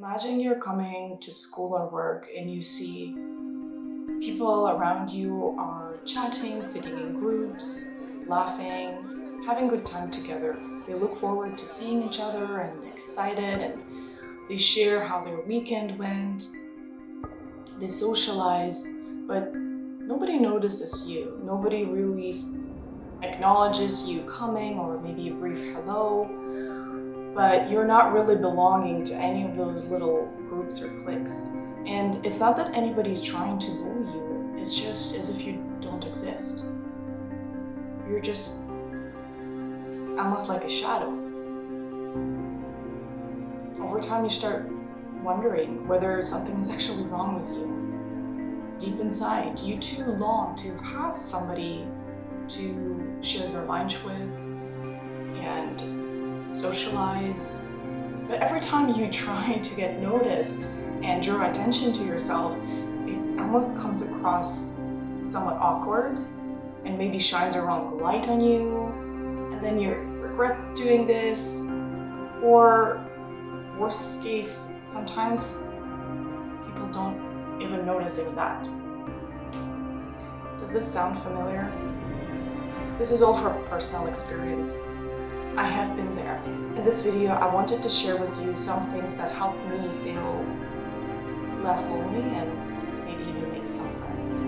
Imagine you're coming to school or work and you see people around you are chatting, sitting in groups, laughing, having good time together. They look forward to seeing each other and excited, and they share how their weekend went. They socialize, but nobody notices you. Nobody really acknowledges you coming, or maybe a brief hello. But you're not really belonging to any of those little groups or cliques. And it's not that anybody's trying to bully you, it's just as if you don't exist. You're just almost like a shadow. Over time you start wondering whether something is actually wrong with you. Deep inside, you too long to have somebody to share your lunch with and socialize. But every time you try to get noticed and draw attention to yourself, it almost comes across somewhat awkward and maybe shines a wrong light on you, and then you regret doing this, or worst case, sometimes people don't even notice even that. Does this sound familiar? This is all from personal experience. I have been there. In this video, I wanted to share with you some things that helped me feel less lonely and maybe even make some friends.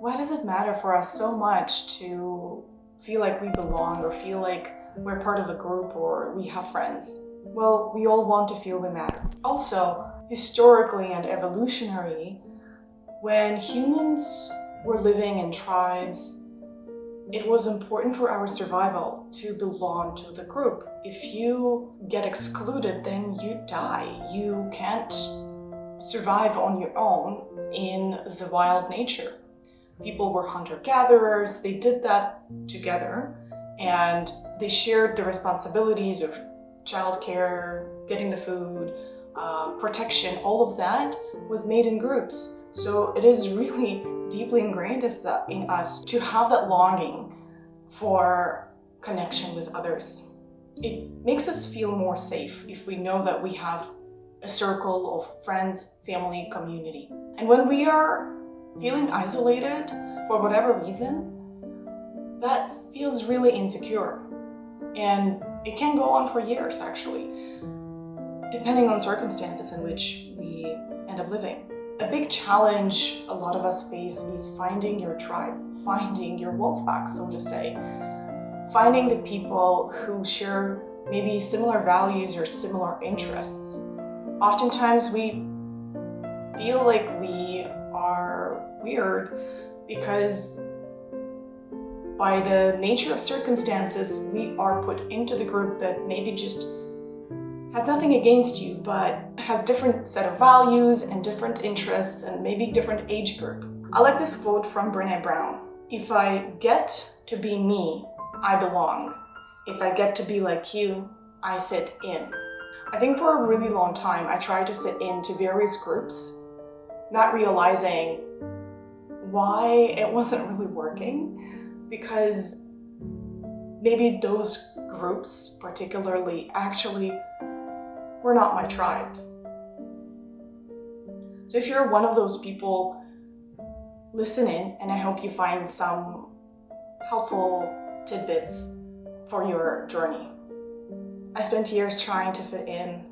Why does it matter for us so much to feel like we belong or feel like we're part of a group or we have friends? Well, we all want to feel we matter. Also, historically and evolutionary, when humans were living in tribes, it was important for our survival to belong to the group. If you get excluded, then you die. You can't survive on your own in the wild nature. People were hunter-gatherers, they did that together, and they shared the responsibilities of childcare, getting the food, protection. All of that was made in groups. So it is really deeply ingrained in us to have that longing for connection with others. It makes us feel more safe if we know that we have a circle of friends, family, community. And when we are feeling isolated for whatever reason, that feels really insecure. And it can go on for years, actually, depending on circumstances in which we end up living. A big challenge a lot of us face is finding your tribe, finding your wolf pack, so to say. Finding the people who share maybe similar values or similar interests. Oftentimes we feel like we are weird because by the nature of circumstances, we are put into the group that maybe just has nothing against you, but has different set of values and different interests and maybe different age group. I like this quote from Brené Brown. If I get to be me, I belong. If I get to be like you, I fit in. I think for a really long time, I tried to fit into various groups, not realizing why it wasn't really working, because maybe those groups particularly actually were not my tribe. So if you're one of those people, listen in, and I hope you find some helpful tidbits for your journey. I spent years trying to fit in.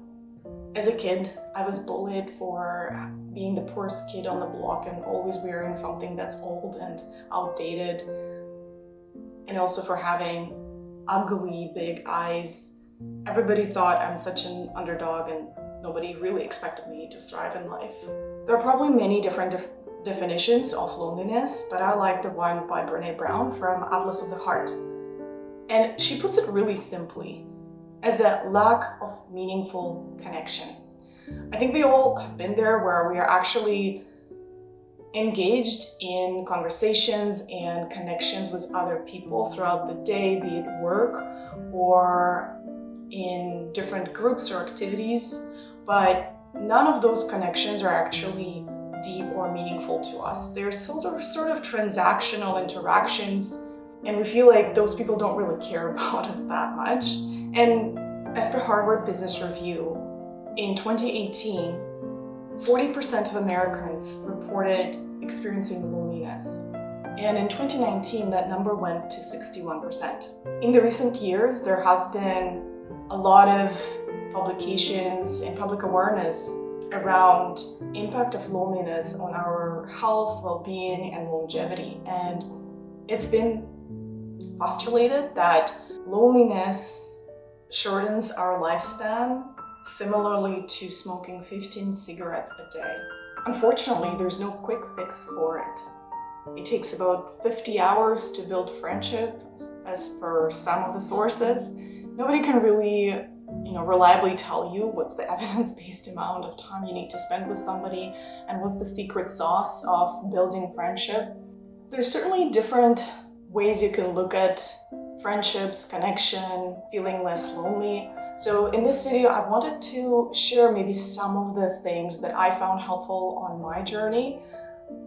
As a kid, I was bullied for being the poorest kid on the block and always wearing something that's old and outdated, and also for having ugly big eyes. Everybody thought I'm such an underdog and nobody really expected me to thrive in life. There are probably many different definitions of loneliness, but I like the one by Brené Brown from Atlas of the Heart. And she puts it really simply, as a lack of meaningful connection. I think we all have been there where we are actually engaged in conversations and connections with other people throughout the day, be it work or in different groups or activities, but none of those connections are actually deep or meaningful to us. They're sort of transactional interactions, and we feel like those people don't really care about us that much. And As per Harvard Business Review, in 2018, 40% of Americans reported experiencing loneliness. And in 2019, that number went to 61%. In the recent years, there has been a lot of publications and public awareness around impact of loneliness on our health, well-being, and longevity. And it's been postulated that loneliness shortens our lifespan similarly to smoking 15 cigarettes a day. Unfortunately, there's no quick fix for it. It takes about 50 hours to build friendship, as per some of the sources. Nobody can really, reliably tell you what's the evidence-based amount of time you need to spend with somebody and what's the secret sauce of building friendship. There's certainly different ways you can look at friendships, connection, feeling less lonely. So in this video, I wanted to share maybe some of the things that I found helpful on my journey.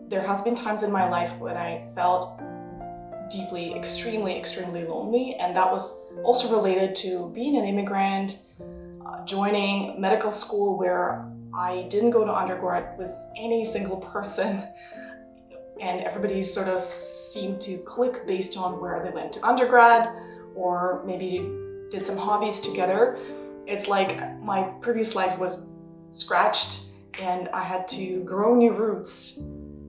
There has been times in my life when I felt deeply, extremely lonely, and that was also related to being an immigrant, joining medical school where I didn't go to undergrad with any single person, and everybody sort of seemed to click based on where they went to undergrad or maybe did some hobbies together. It's like my previous life was scratched and I had to grow new roots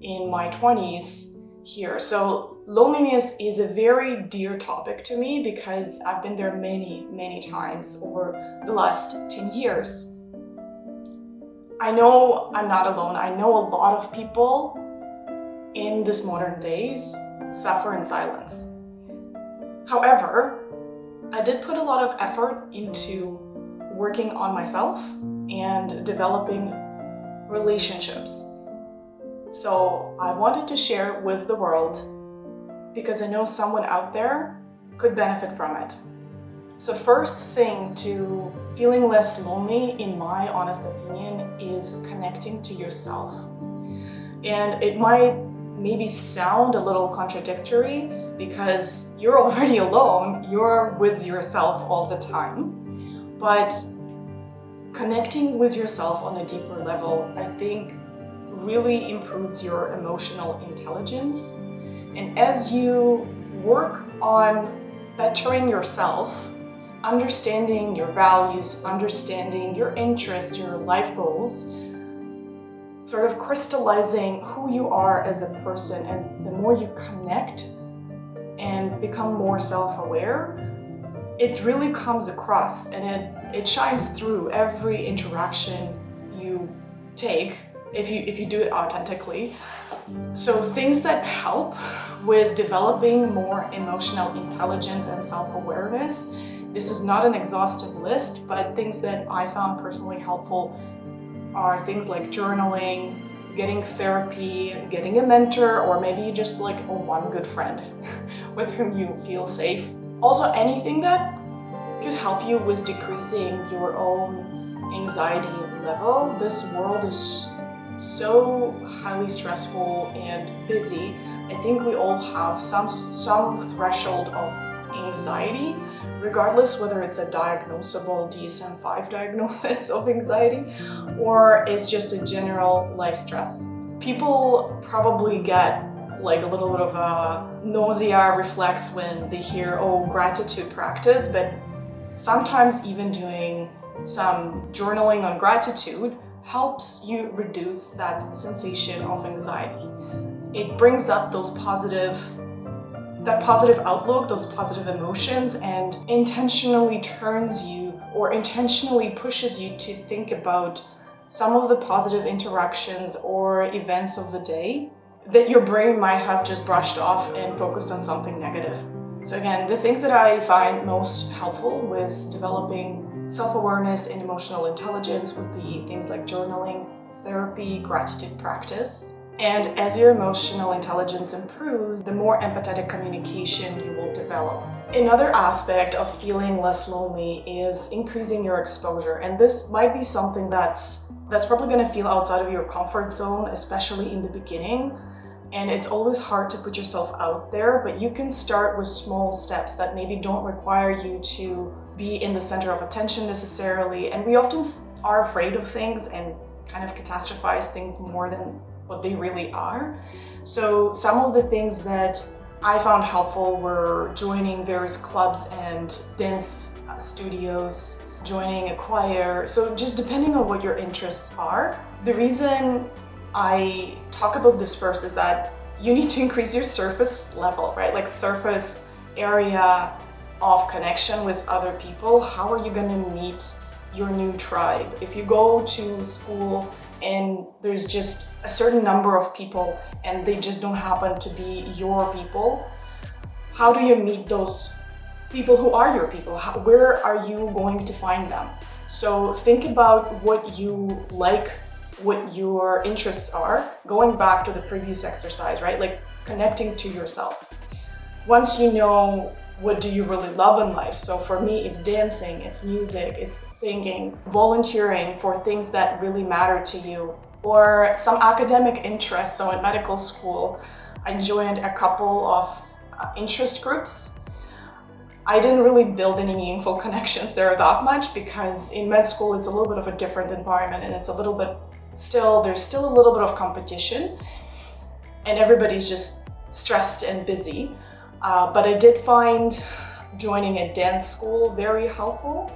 in my 20s here. So loneliness is a very dear topic to me because I've been there many times over the last 10 years. I know I'm not alone. I know a lot of people in this modern days suffer in silence. However, I did put a lot of effort into working on myself and developing relationships. So I wanted to share with the world because I know someone out there could benefit from it. So first thing to feeling less lonely, in my honest opinion, is connecting to yourself. And it might maybe sound a little contradictory because you're already alone, you're with yourself all the time. But connecting with yourself on a deeper level, I think, really improves your emotional intelligence. And as you work on bettering yourself, understanding your values, understanding your interests, your life goals, sort of crystallizing who you are as a person, as the more you connect and become more self-aware, it really comes across and it shines through every interaction you take if you do it authentically. So things that help with developing more emotional intelligence and self-awareness, this is not an exhaustive list, but things that I found personally helpful are things like journaling, getting therapy, getting a mentor, or maybe you just like one good friend with whom you feel safe. Also, anything that could help you with decreasing your own anxiety level. This world is so highly stressful and busy. I think we all have some threshold of anxiety, regardless whether it's a diagnosable DSM-5 diagnosis of anxiety or it's just a general life stress. People probably get like a little bit of a nausea reflex when they hear, oh, gratitude practice, but sometimes even doing some journaling on gratitude helps you reduce that sensation of anxiety. It brings up that positive outlook, those positive emotions, and intentionally turns you or intentionally pushes you to think about some of the positive interactions or events of the day that your brain might have just brushed off and focused on something negative. So again, the things that I find most helpful with developing self-awareness and emotional intelligence would be things like journaling, therapy, gratitude practice. And as your emotional intelligence improves, the more empathetic communication you will develop. Another aspect of feeling less lonely is increasing your exposure. And this might be something that's probably going to feel outside of your comfort zone, especially in the beginning. And it's always hard to put yourself out there, but you can start with small steps that maybe don't require you to be in the center of attention necessarily, and we often are afraid of things and kind of catastrophize things more than what they really are. So some of the things that I found helpful were joining various clubs and dance studios, joining a choir. So just depending on what your interests are. The reason I talk about this first is that you need to increase your surface level, right? Like surface area of connection with other people. How are you going to meet your new tribe? If you go to school and there's just a certain number of people and they just don't happen to be your people, how do you meet those people who are your people? Where are you going to find them? So think about what you like, what your interests are, going back to the previous exercise, right? Like connecting to yourself. Once you know what do you really love in life, so for me it's dancing, it's music, it's singing, volunteering for things that really matter to you, or some academic interests. So in medical school I joined a couple of interest groups. I didn't really build any meaningful connections there that much, because in med school it's a little bit of a different environment, and it's a little bit there's still a little bit of competition and everybody's just stressed and busy. But I did find joining a dance school very helpful.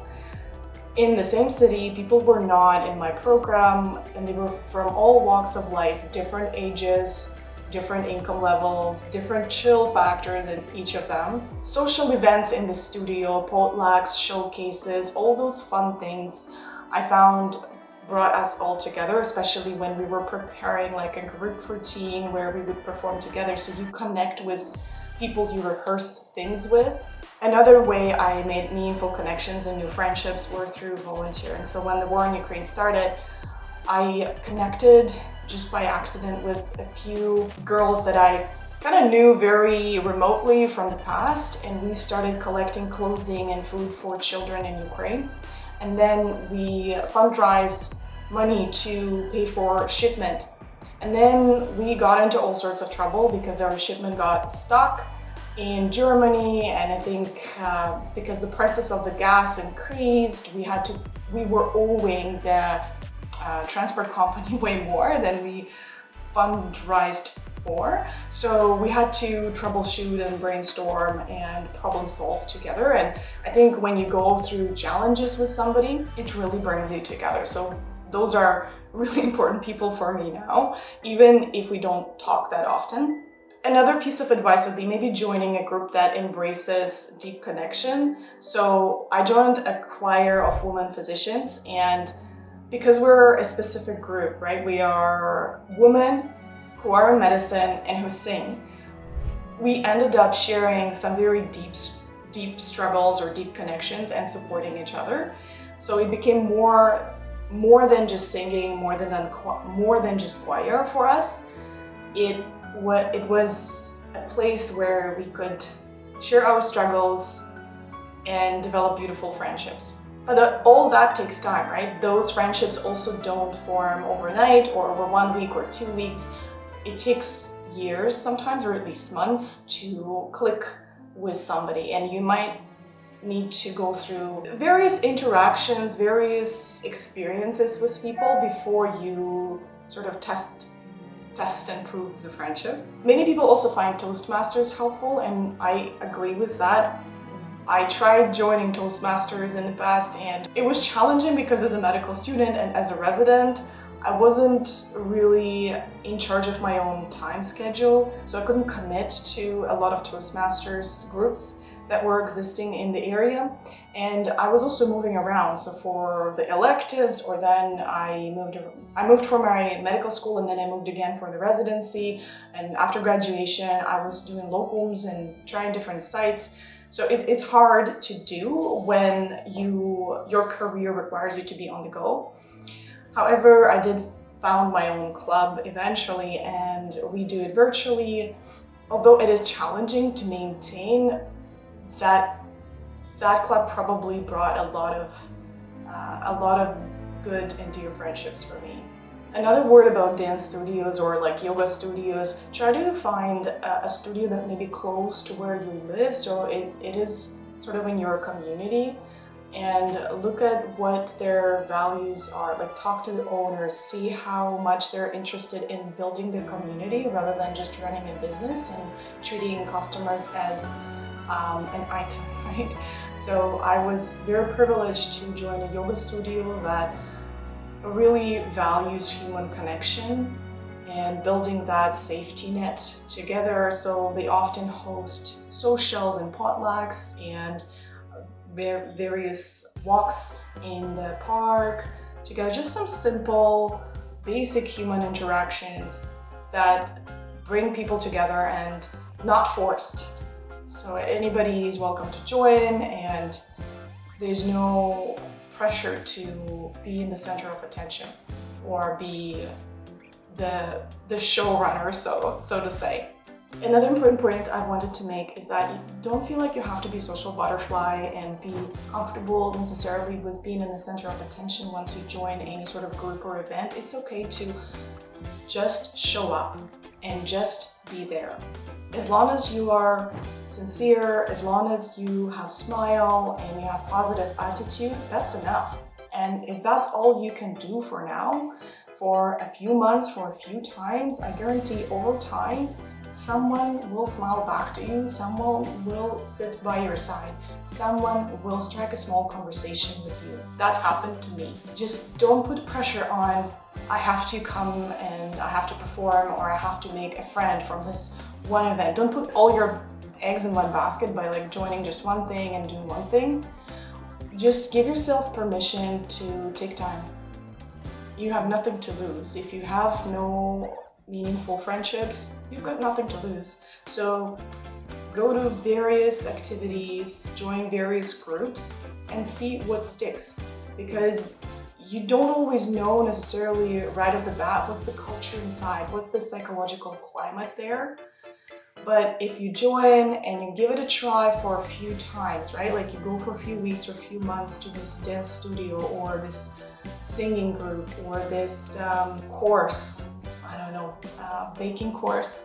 In the same city, people were not in my program, and they were from all walks of life, different ages, different income levels, different chill factors in each of them. Social events in the studio, potlucks, showcases, all those fun things I found brought us all together, especially when we were preparing like a group routine where we would perform together. So you connect with people you rehearse things with. Another way I made meaningful connections and new friendships were through volunteering. So when the war in Ukraine started, I connected just by accident with a few girls that I kind of knew very remotely from the past, and we started collecting clothing and food for children in Ukraine. And then we fundraised money to pay for shipment. And then we got into all sorts of trouble because our shipment got stuck in Germany, and I think because the prices of the gas increased, we were owing the transport company way more than we fundraised for. So we had to troubleshoot and brainstorm and problem solve together. And I think when you go through challenges with somebody, it really brings you together. So those are really important people for me now, even if we don't talk that often. Another piece of advice would be maybe joining a group that embraces deep connection. So I joined a choir of women physicians, and because we're a specific group, right? We are women who are in medicine and who sing. We ended up sharing some very deep struggles or deep connections and supporting each other. So it became more than just singing, more than just choir for us. It was a place where we could share our struggles and develop beautiful friendships. But all that takes time, right? Those friendships also don't form overnight or over 1 week or 2 weeks. It takes years sometimes, or at least months, to click with somebody, and you might need to go through various interactions, various experiences with people before you sort of test and prove the friendship. Many people also find Toastmasters helpful, and I agree with that. I tried joining Toastmasters in the past, and it was challenging because as a medical student and as a resident, I wasn't really in charge of my own time schedule, so I couldn't commit to a lot of Toastmasters groups that were existing in the area. And I was also moving around, so for the electives, or then I moved for my medical school, and then I moved again for the residency, and after graduation I was doing locums and trying different sites. So it's hard to do when your career requires you to be on the go. However, I did found my own club eventually, and we do it virtually. Although it is challenging to maintain, that club probably brought a lot of good and dear friendships for me. Another word about dance studios or like yoga studios: try to find a studio that may be close to where you live, so it is sort of in your community. and look at what their values are. Like, talk to the owners, see how much they're interested in building their community rather than just running a business and treating customers as an item, right? So I was very privileged to join a yoga studio that really values human connection and building that safety net together. So they often host socials and potlucks and various walks in the park together. Just some simple, basic human interactions that bring people together and not forced. So anybody is welcome to join, and there's no pressure to be in the center of attention or be the showrunner, so to say. Another important point I wanted to make is that you don't feel like you have to be social butterfly and be comfortable necessarily with being in the center of attention once you join any sort of group or event. It's okay to just show up and just be there. As long as you are sincere, as long as you have smile and you have positive attitude, that's enough. And if that's all you can do for now, for a few months, for a few times, I guarantee over time, someone will smile back to you, someone will sit by your side, someone will strike a small conversation with you. That happened to me. Just don't put pressure on, I have to come and I have to perform, or I have to make a friend from this one event. Don't put all your eggs in one basket by like joining just one thing and doing one thing. Just give yourself permission to take time. You have nothing to lose. If you have no meaningful friendships, you've got nothing to lose. So go to various activities, join various groups, and see what sticks. Because you don't always know necessarily right off the bat what's the culture inside, what's the psychological climate there. But if you join and you give it a try for a few times, right? Like you go for a few weeks or a few months to this dance studio or this singing group or this course, baking course,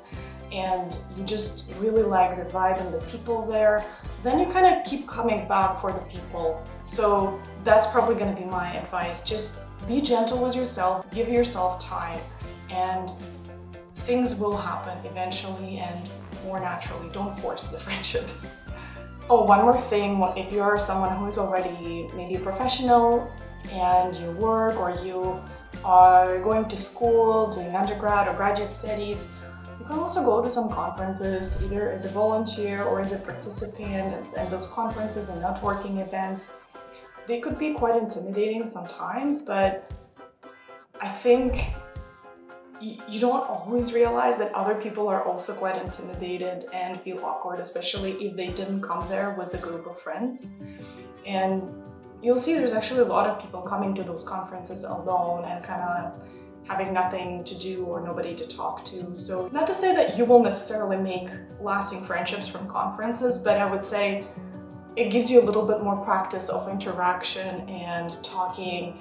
and you just really like the vibe and the people there, then you kind of keep coming back for the people. So that's probably going to be my advice. Just be gentle with yourself, give yourself time, and things will happen eventually and more naturally. Don't force the friendships. Oh, one more thing, if you're someone who is already maybe a professional and you work or you are going to school, doing undergrad or graduate studies, you can also go to some conferences, either as a volunteer or as a participant, and those conferences and networking events. They could be quite intimidating sometimes, but I think you don't always realize that other people are also quite intimidated and feel awkward, especially if they didn't come there with a group of friends. And you'll see there's actually a lot of people coming to those conferences alone and kind of having nothing to do or nobody to talk to. So not to say that you will necessarily make lasting friendships from conferences, but I would say it gives you a little bit more practice of interaction and talking,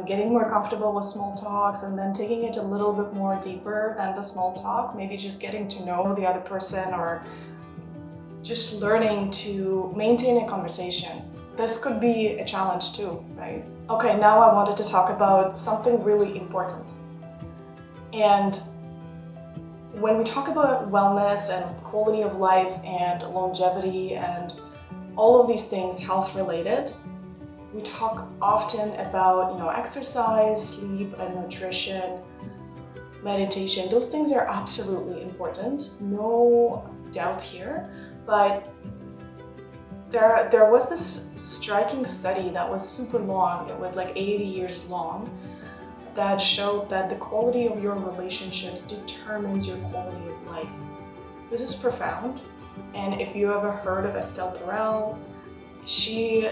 getting more comfortable with small talks and then taking it a little bit more deeper than the small talk, maybe just getting to know the other person or just learning to maintain a conversation. This could be a challenge too, right? Okay, now I wanted to talk about something really important. And when we talk about wellness and quality of life and longevity and all of these things health related, we talk often about, exercise, sleep and nutrition, meditation. Those things are absolutely important, no doubt here. But there was this striking study that was super long, it was like 80 years long, that showed that the quality of your relationships determines your quality of life. This is profound, and if you ever heard of Estelle Perel, she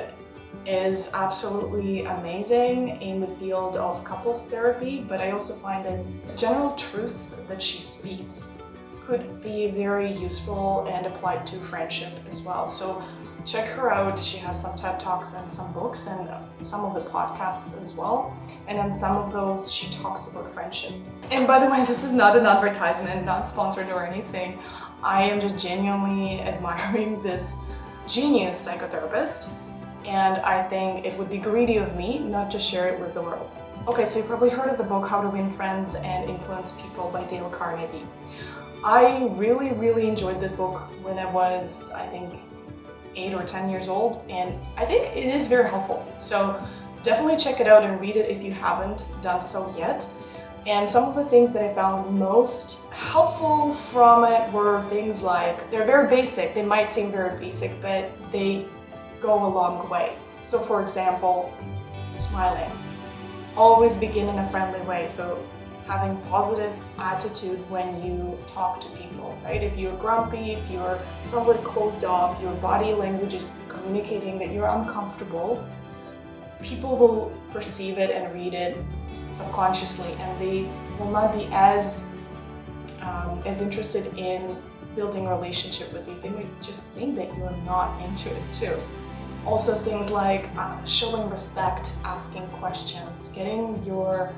is absolutely amazing in the field of couples therapy, but I also find that general truths that she speaks could be very useful and applied to friendship as well. So check her out. She has some TED Talks and some books and some of the podcasts as well. And in some of those, she talks about friendship. And by the way, this is not an advertisement, not sponsored or anything. I am just genuinely admiring this genius psychotherapist. And I think it would be greedy of me not to share it with the world. Okay, so you've probably heard of the book How to Win Friends and Influence People by Dale Carnegie. I really enjoyed this book when I was, I think, 8 or 10 years old, and I think it is very helpful. So definitely check it out and read it if you haven't done so yet. And some of the things that I found most helpful from it were things like, they're very basic, they might seem very basic, but they go a long way. So for example, smiling. Always begin in a friendly way. So having positive attitude when you talk to people, right? If you're grumpy, if you're somewhat closed off, your body language is communicating that you're uncomfortable, people will perceive it and read it subconsciously, and they will not be as interested in building a relationship with you. They might just think that you're not into it too. Also things like showing respect, asking questions, getting your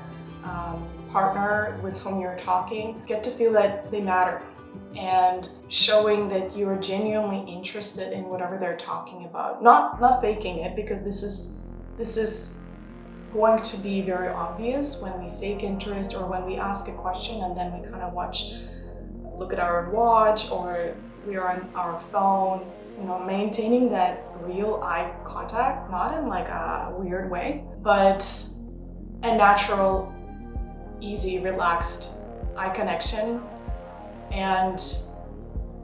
partner with whom you're talking, get to feel that they matter, and showing that you're genuinely interested in whatever they're talking about. Not faking it, because this is going to be very obvious when we fake interest or when we ask a question and then we kind of look at our watch or we are on our phone. You know, maintaining that real eye contact, not in like a weird way, but a natural, easy, relaxed eye connection, and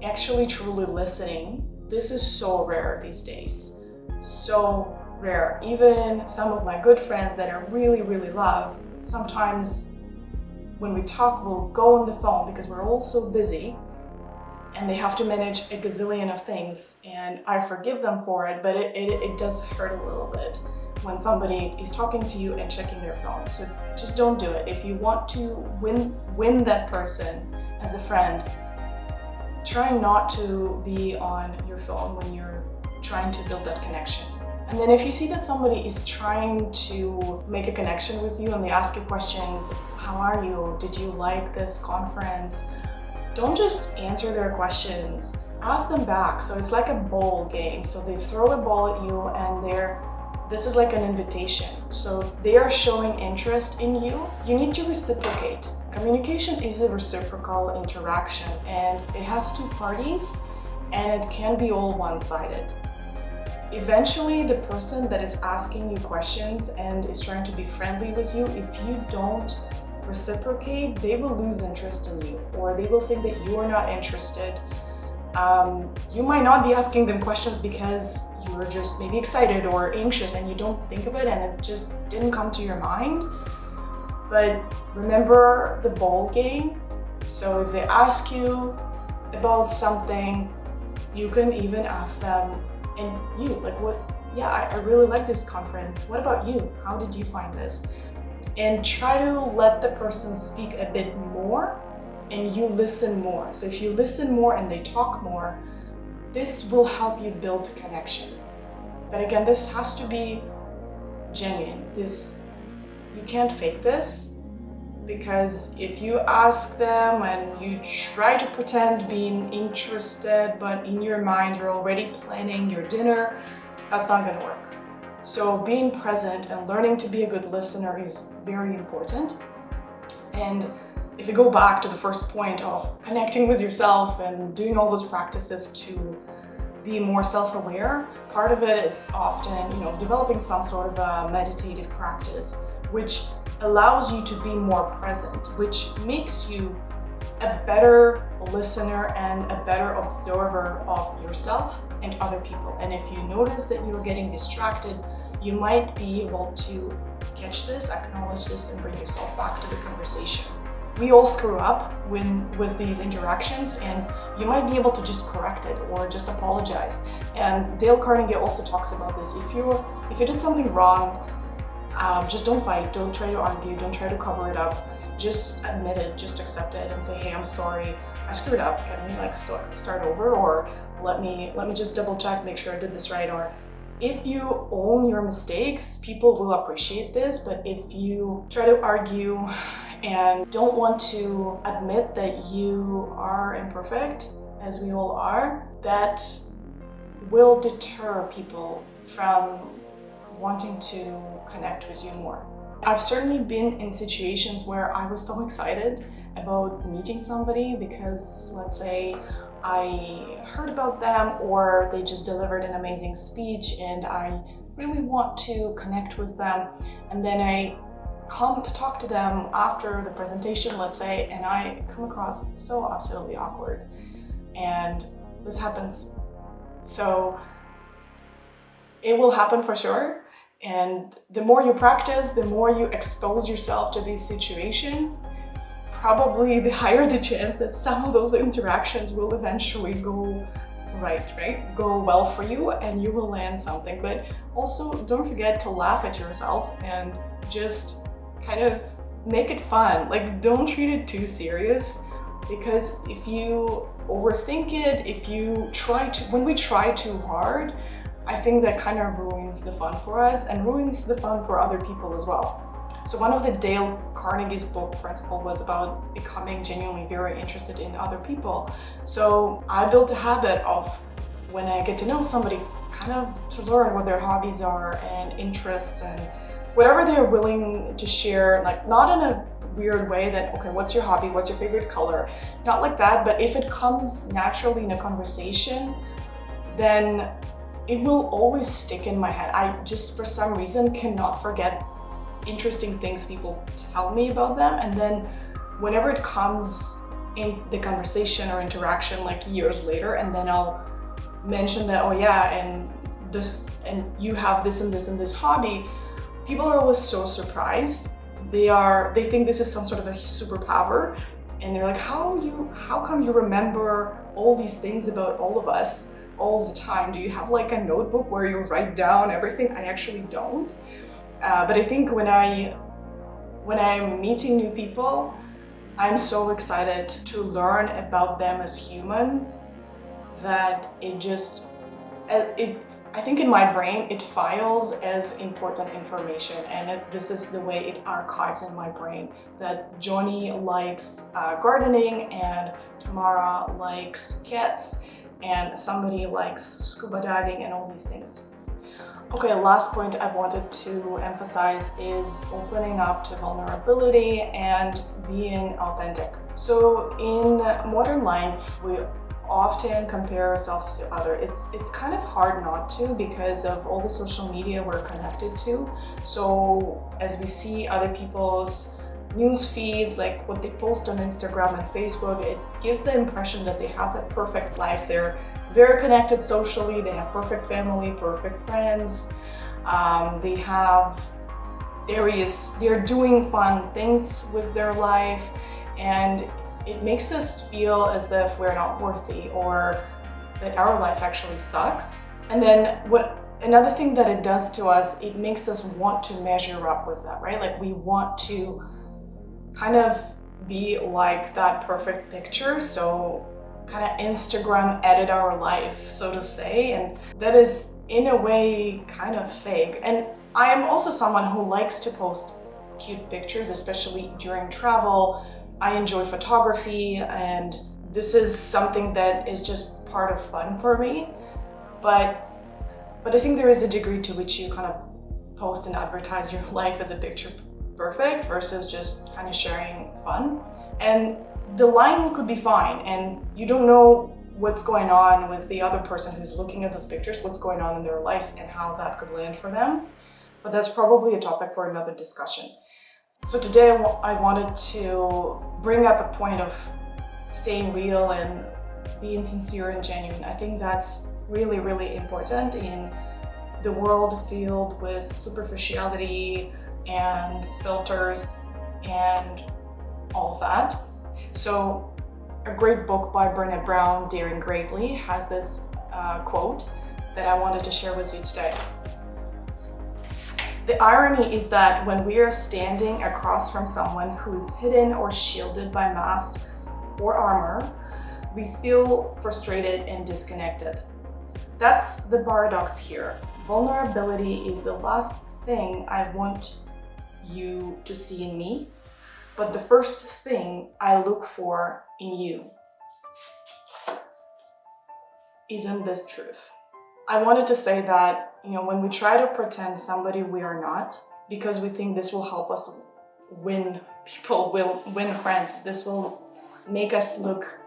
actually truly listening. This is so rare these days. So rare. Even some of my good friends that I really love, sometimes when we talk, we'll go on the phone because we're all so busy and they have to manage a gazillion of things, and I forgive them for it, but it does hurt a little bit when somebody is talking to you and checking their phone. So just don't do it. If you want to win that person as a friend, try not to be on your phone when you're trying to build that connection. And then if you see that somebody is trying to make a connection with you and they ask you questions, how are you? Did you like this conference? Don't just answer their questions, ask them back. So it's like a ball game. So they throw a ball at you and this is like an invitation. So they are showing interest in you. You need to reciprocate. Communication is a reciprocal interaction, and it has two parties, and it can be all one-sided. Eventually, the person that is asking you questions and is trying to be friendly with you, if you don't reciprocate, they will lose interest in you, or they will think that you are not interested. You might not be asking them questions because you're just maybe excited or anxious and you don't think of it and it just didn't come to your mind. But remember the ball game. So if they ask you about something, you can even ask them, and you, like, what? Yeah, I really like this conference. What about you? How did you find this? And try to let the person speak a bit more and you listen more. So if you listen more and they talk more, this will help you build connection. But again, this has to be genuine. You can't fake this, because if you ask them and you try to pretend being interested, but in your mind you're already planning your dinner, that's not gonna work. So being present and learning to be a good listener is very important. And if you go back to the first point of connecting with yourself and doing all those practices to be more self-aware, part of it is often, developing some sort of a meditative practice, which allows you to be more present, which makes you a better listener and a better observer of yourself and other people. And if you notice that you're getting distracted, you might be able to catch this, acknowledge this, and bring yourself back to the conversation. We all screw up with these interactions, and you might be able to just correct it or just apologize. And Dale Carnegie also talks about this. If you did something wrong, just don't fight, don't try to argue, don't try to cover it up. Just admit it, just accept it and say, hey, I'm sorry, I screwed up. Can we start over? Or let me just double check, make sure I did this right. Or if you own your mistakes, people will appreciate this. But if you try to argue and don't want to admit that you are imperfect, as we all are, that will deter people from wanting to connect with you more. I've certainly been in situations where I was so excited about meeting somebody because, let's say, I heard about them or they just delivered an amazing speech and I really want to connect with them, and then I come to talk to them after the presentation, let's say, and I come across so absolutely awkward. And this happens. So it will happen for sure. And the more you practice, the more you expose yourself to these situations, probably the higher the chance that some of those interactions will eventually go right? Go well for you and you will land something. But also don't forget to laugh at yourself and just kind of make it fun. Like, don't treat it too serious, because if you overthink it, when we try too hard, I think that kind of ruins the fun for us and ruins the fun for other people as well. So one of the Dale Carnegie's book principle was about becoming genuinely very interested in other people. So I built a habit of, when I get to know somebody, kind of to learn what their hobbies are and interests and whatever they're willing to share, like not in a weird way that, okay, what's your hobby? What's your favorite color? Not like that, but if it comes naturally in a conversation, then it will always stick in my head. I just, for some reason, cannot forget interesting things people tell me about them. And then whenever it comes in the conversation or interaction like years later, and then I'll mention that, oh yeah, and you have this and this and this hobby, people are always so surprised. They think this is some sort of a superpower, and they're like, how come you remember all these things about all of us all the time? Do you have like a notebook where you write down everything? I actually don't. But I think when I'm meeting new people, I'm so excited to learn about them as humans that I think in my brain it files as important information, and this is the way it archives in my brain, that Johnny likes gardening and Tamara likes cats and somebody likes scuba diving and all these things. Okay, last point I wanted to emphasize is opening up to vulnerability and being authentic. So in modern life, we often compare ourselves to others. It's kind of hard not to, because of all the social media we're connected to. So as we see other people's news feeds, like what they post on Instagram and Facebook, it gives the impression that they have that perfect life. They're very connected socially, they have perfect family, perfect friends, they're doing fun things with their life, and it makes us feel as if we're not worthy or that our life actually sucks. And then another thing that it does to us, it makes us want to measure up with that, right? Like we want to kind of be like that perfect picture. So kind of Instagram edit our life, so to say. And that is in a way kind of fake. And I am also someone who likes to post cute pictures, especially during travel. I enjoy photography, and this is something that is just part of fun for me. But I think there is a degree to which you kind of post and advertise your life as a picture perfect versus just kind of sharing fun. And the line could be fine, and you don't know what's going on with the other person who's looking at those pictures, what's going on in their lives and how that could land for them. But that's probably a topic for another discussion. So today I wanted to bring up a point of staying real and being sincere and genuine. I think that's really, really important in the world filled with superficiality and filters and all of that. So a great book by Brené Brown, Daring Greatly, has this quote that I wanted to share with you today. The irony is that when we are standing across from someone who is hidden or shielded by masks or armor, we feel frustrated and disconnected. That's the paradox here. Vulnerability is the last thing I want you to see in me, but the first thing I look for in you. Isn't this truth? I wanted to say that, when we try to pretend somebody we are not, because we think this will help us win people, will win friends, this will make us look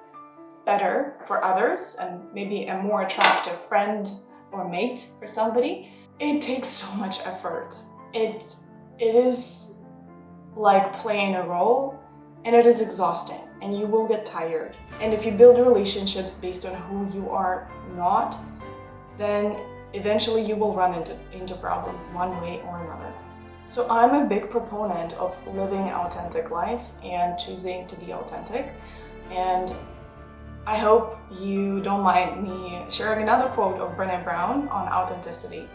better for others and maybe a more attractive friend or mate for somebody, it takes so much effort. It is like playing a role, and it is exhausting, and you will get tired. And if you build relationships based on who you are not, then eventually you will run into problems one way or another. So I'm a big proponent of living authentic life and choosing to be authentic. And I hope you don't mind me sharing another quote of Brené Brown on authenticity.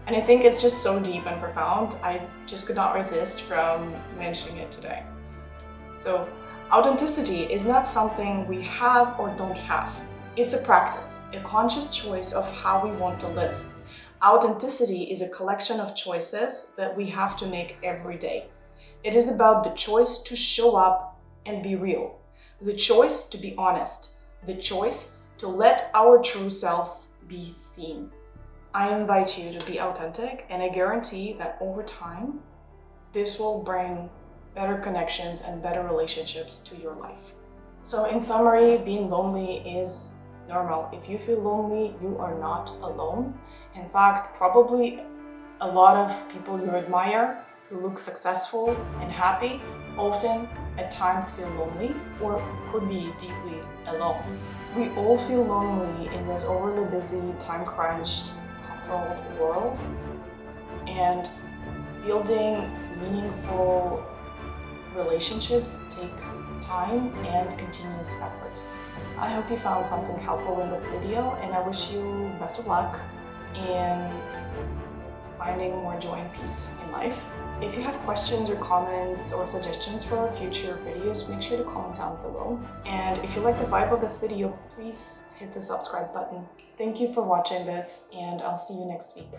And I think it's just so deep and profound, I just could not resist from mentioning it today. So, authenticity is not something we have or don't have. It's a practice, a conscious choice of how we want to live. Authenticity is a collection of choices that we have to make every day. It is about the choice to show up and be real, the choice to be honest, the choice to let our true selves be seen. I invite you to be authentic, and I guarantee that over time, this will bring better connections and better relationships to your life. So in summary, being lonely is normal. If you feel lonely, you are not alone. In fact, probably a lot of people you admire who look successful and happy often at times feel lonely or could be deeply alone. We all feel lonely in this overly busy, time-crunched, hustled world, and building meaningful relationships takes time and continuous effort. I hope you found something helpful in this video, and I wish you best of luck in finding more joy and peace in life. If you have questions or comments or suggestions for future videos, make sure to comment down below. And if you like the vibe of this video, please hit the subscribe button. Thank you for watching this, and I'll see you next week.